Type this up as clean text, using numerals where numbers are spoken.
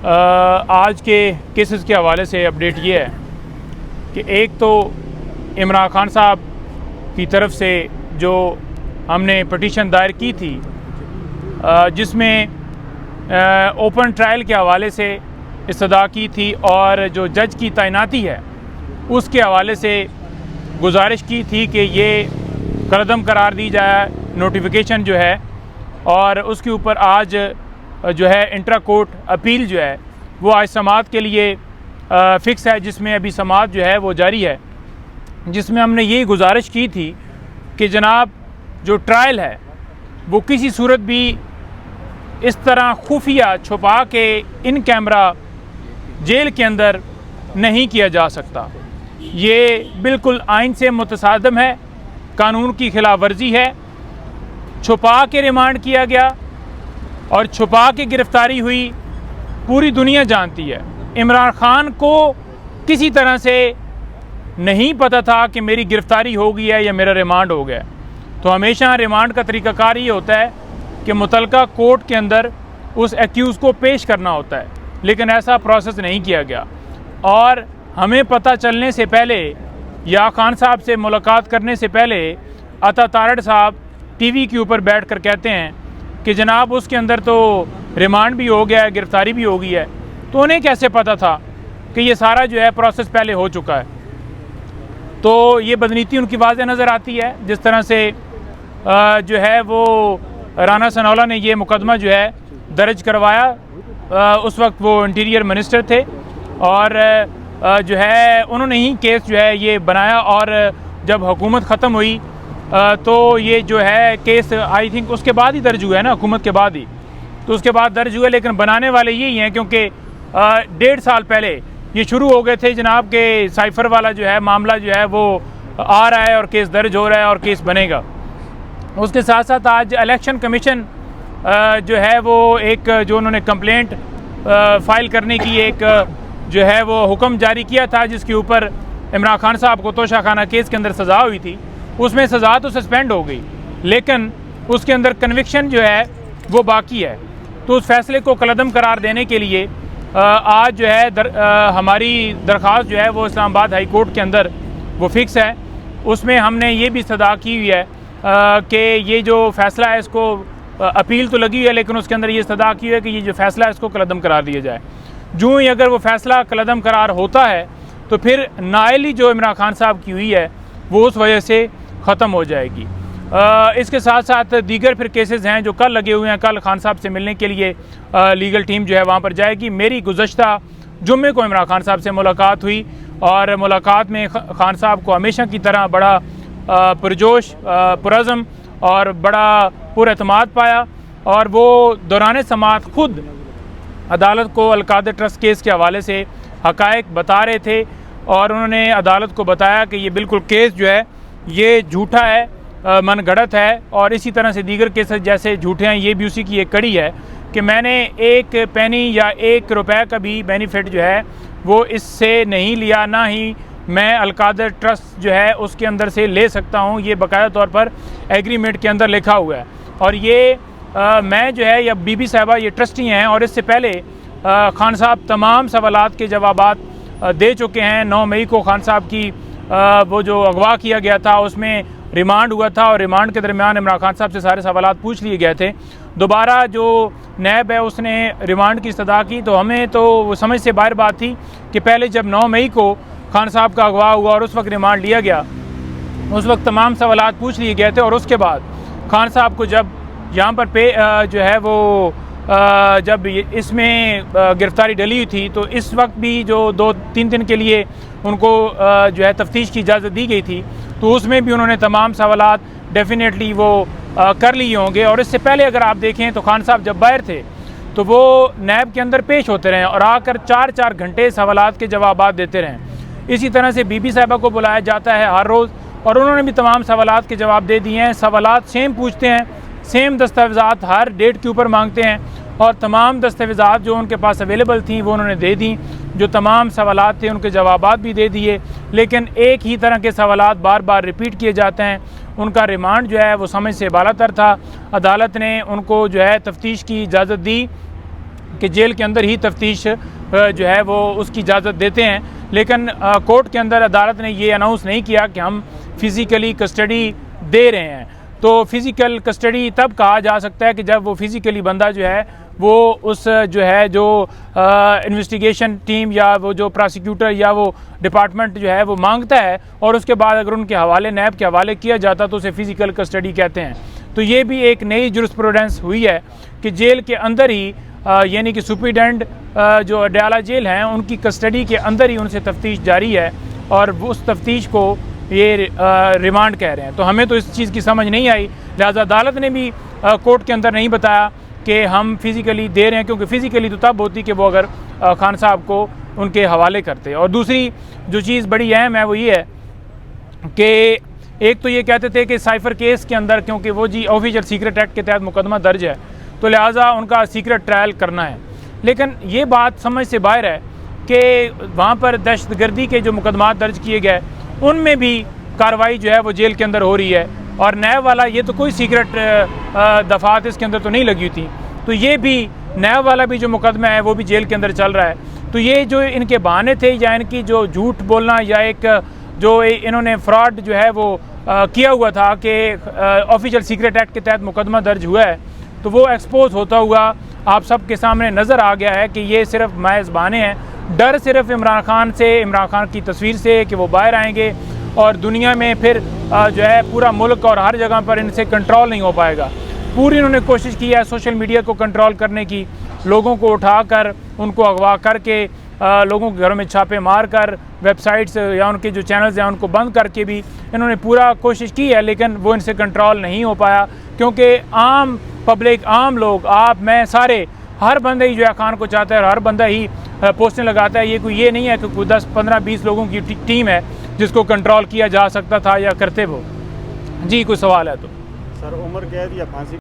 आज के केसेस के हवाले से अपडेट ये है कि एक तो इमरान खान साहब की तरफ से जो हमने पटिशन दायर की थी, जिसमें ओपन ट्रायल के हवाले से इस्तदा की थी और जो जज की तैनाती है उसके हवाले से गुजारिश की थी कि ये कलअदम करार दी जाए नोटिफिकेशन जो है, और उसके ऊपर आज जो है इंट्रा कोर्ट अपील जो है वो आज समाअत के लिए फ़िक्स है, जिसमें अभी समाअत जो है वो जारी है, जिसमें हमने ये गुजारिश की थी कि जनाब जो ट्रायल है वो किसी सूरत भी इस तरह खुफिया छुपा के इन कैमरा जेल के अंदर नहीं किया जा सकता। ये बिल्कुल आइन से मुतसादम है, कानून की खिलाफ वर्जी है। छुपा के रिमांड किया गया और छुपा के गिरफ़्तारी हुई, पूरी दुनिया जानती है। इमरान खान को किसी तरह से नहीं पता था कि मेरी गिरफ़्तारी हो गई है या मेरा रिमांड हो गया। तो हमेशा रिमांड का तरीक़ाकार ये होता है कि मुतलका कोर्ट के अंदर उस एक्यूज़ को पेश करना होता है, लेकिन ऐसा प्रोसेस नहीं किया गया। और हमें पता चलने से पहले या खान साहब से मुलाकात करने से पहले अता तारड़ साहब टीवी के ऊपर बैठ कर कहते हैं कि जनाब उसके अंदर तो रिमांड भी हो गया है, गिरफ़्तारी भी हो गई है। तो उन्हें कैसे पता था कि ये सारा जो है प्रोसेस पहले हो चुका है? तो ये बदनीति उनकी वाज़ेह नज़र आती है। जिस तरह से जो है वो राना सनौला ने ये मुकदमा जो है दर्ज करवाया, उस वक्त वो इंटीरियर मिनिस्टर थे, और जो है उन्होंने ही केस जो है ये बनाया। और जब हुकूमत ख़त्म हुई तो ये जो है केस आई थिंक उसके बाद ही दर्ज हुआ है ना, हुकूमत के बाद ही, तो उसके बाद दर्ज हुआ। लेकिन बनाने वाले यही हैं, क्योंकि 1.5 साल पहले ये शुरू हो गए थे जनाब के साइफ़र वाला जो है मामला जो है वो आ रहा है और केस दर्ज हो रहा है और केस बनेगा। उसके साथ साथ आज इलेक्शन कमीशन जो है वो एक जो उन्होंने कंप्लेंट फ़ाइल करने की एक जो है वो हुक्म जारी किया था, जिसके ऊपर इमरान खान साहब को तोशाखाना केस के अंदर सज़ा हुई थी। उसमें सज़ा तो सस्पेंड हो गई, लेकिन उसके अंदर कन्विक्शन जो है वो बाकी है। तो उस फैसले को कलअदम करार देने के लिए आज जो है हमारी दरख्वास्त जो है वो इस्लामाबाद हाई कोर्ट के अंदर वो फ़िक्स है। उसमें हमने ये भी सदा की हुई है कि ये जो फ़ैसला है इसको अपील तो लगी हुई है, लेकिन उसके अंदर ये सदा की हुई है कि ये जो फ़ैसला है इसको कलअदम करार दिया जाए। जो ही अगर वो फ़ैसला कलअदम करार होता है तो फिर नाअहली जो इमरान खान साहब की हुई है वो उस वजह से ख़त्म हो जाएगी। इसके साथ साथ दीगर फिर केसेस हैं जो कल लगे हुए हैं। कल खान साहब से मिलने के लिए लीगल टीम जो है वहाँ पर जाएगी। मेरी गुज़श्ता जुम्मे को इमरान खान साहब से मुलाकात हुई, और मुलाकात में खान साहब को हमेशा की तरह बड़ा पुरजोश, पुरज़म और बड़ा पुरएतमाद पाया। और वो दौरान समाअत खुद अदालत को अलकादर ट्रस्ट केस के हवाले से हक़ाइक़ बता रहे थे, और उन्होंने अदालत को बताया कि ये बिल्कुल केस जो है ये झूठा है, मनगढ़ंत है, और इसी तरह से दीगर केसेस जैसे झूठे हैं। ये भी उसी की एक कड़ी है कि मैंने 1 पैनी या 1 रुपये का भी बेनिफिट जो है वो इससे नहीं लिया, ना ही मैं अलकादर ट्रस्ट जो है उसके अंदर से ले सकता हूँ। ये बाकायदा तौर पर एग्रीमेंट के अंदर लिखा हुआ है। और ये मैं जो है या बीबी साहिबा ये ट्रस्टी हैं, और इससे पहले खान साहब तमाम सवालात के जवाबात दे चुके हैं। 9 मई को खान साहब की वो जो अगवा किया गया था उसमें रिमांड हुआ था, और रिमांड के दरमियान इमरान खान साहब से सारे सवालात पूछ लिए गए थे। दोबारा जो नैब है उसने रिमांड की इस्तदा की, तो हमें तो वो समझ से बाहर बात थी कि पहले जब 9 मई को खान साहब का अगवा हुआ और उस वक्त रिमांड लिया गया, उस वक्त तमाम सवालात पूछ लिए गए थे। और उसके बाद खान साहब को जब यहाँ पर जो है वो जब इसमें गिरफ़्तारी डली हुई थी, तो इस वक्त भी जो 2-3 दिन के लिए उनको जो है तफ्तीश की इजाज़त दी गई थी, तो उसमें भी उन्होंने तमाम सवालात डेफिनेटली वो कर लिए होंगे। और इससे पहले अगर आप देखें तो खान साहब जब बाहर थे तो वो नैब के अंदर पेश होते रहे और आकर 4-4 घंटे सवालात के जवाबात देते रहें। इसी तरह से बीबी साहिबा को बुलाया जाता है हर रोज़, और उन्होंने भी तमाम सवालात के जवाब दे दिए हैं। सवालात सेम पूछते हैं, सेम दस्तावेज़ात हर डेट के ऊपर मांगते हैं, और तमाम दस्तावेज़ात जो उनके पास अवेलेबल थी वो उन्होंने दे दी। जो तमाम सवालात थे उनके जवाबात भी दे दिए, लेकिन एक ही तरह के सवालात बार बार रिपीट किए जाते हैं। उनका रिमांड जो है वो समझ से बालातर था। अदालत ने उनको जो है तफ्तीश की इजाज़त दी, कि जेल के अंदर ही तफ्तीश जो है वो उसकी इजाज़त देते हैं, लेकिन कोर्ट के अंदर अदालत ने ये अनाउंस नहीं किया कि हम फ़िज़िकली कस्टडी दे रहे हैं। तो फ़िज़िकल कस्टडी तब कहा जा सकता है कि जब वो फ़िज़िकली बंदा जो है वो उस जो इन्वेस्टिगेशन टीम या वो जो प्रोसिक्यूटर या वो डिपार्टमेंट जो है वो मांगता है, और उसके बाद अगर उनके हवाले नैब के हवाले किया जाता तो उसे फ़िज़िकल कस्टडी कहते हैं। तो ये भी एक नई जुरिस्प्रूडेंस हुई है कि जेल के अंदर ही यानी कि सुप्रीडेंट जो अडयाला जेल हैं उनकी कस्टडी के अंदर ही उनसे तफ्तीश जारी है, और उस तफ्तीश को ये रिमांड कह रहे हैं। तो हमें तो इस चीज़ की समझ नहीं आई, लिहाजा अदालत ने भी कोर्ट के अंदर नहीं बताया कि हम फ़िज़िकली दे रहे हैं, क्योंकि फ़िज़िकली तो तब होती कि वो अगर खान साहब को उनके हवाले करते। और दूसरी जो चीज़ बड़ी अहम है वो ये है कि एक तो ये कहते थे कि साइफ़र केस के अंदर, क्योंकि वो जी ऑफिशियल सीक्रेट एक्ट के तहत मुकदमा दर्ज है, तो लिहाजा उनका सीक्रेट ट्रायल करना है। लेकिन ये बात समझ से बाहर है कि वहाँ पर दहशतगर्दी के जो मुकदमा दर्ज किए गए उनमें भी कार्रवाई जो है वो जेल के अंदर हो रही है, और नैब वाला ये तो कोई सीक्रेट दफात इसके अंदर तो नहीं लगी थी, तो ये भी नैब वाला भी जो मुकदमा है वो भी जेल के अंदर चल रहा है। तो ये जो इनके बहाने थे या इनकी जो झूठ बोलना या एक जो इन्होंने फ्रॉड जो है वो किया हुआ था कि ऑफिशियल सीक्रेट एक्ट के तहत मुकदमा दर्ज हुआ है, तो वो एक्सपोज होता हुआ आप सबके सामने नज़र आ गया है कि ये सिर्फ महज बहाने हैं। डर सिर्फ इमरान खान से, इमरान खान की तस्वीर से कि वो बाहर आएंगे और दुनिया में फिर जो है पूरा मुल्क और हर जगह पर इनसे कंट्रोल नहीं हो पाएगा। पूरी इन्होंने कोशिश की है सोशल मीडिया को कंट्रोल करने की, लोगों को उठाकर उनको अगवा करके लोगों के घरों में छापे मार कर वेबसाइट्स या उनके जो चैनल्स हैं उनको बंद करके भी इन्होंने पूरा कोशिश की है, लेकिन वो इनसे कंट्रोल नहीं हो पाया, क्योंकि आम पब्लिक, आम लोग, आप, मैं, सारे, हर बंदा ही जो है खान को चाहता है और हर बंदा ही पोस्टें लगाता है। ये नहीं है कि कोई 10, 15, 20 लोगों की टीम है जिसको कंट्रोल किया जा सकता था या करते वो। जी कोई सवाल है तो? सर उम्र कैद या फांसी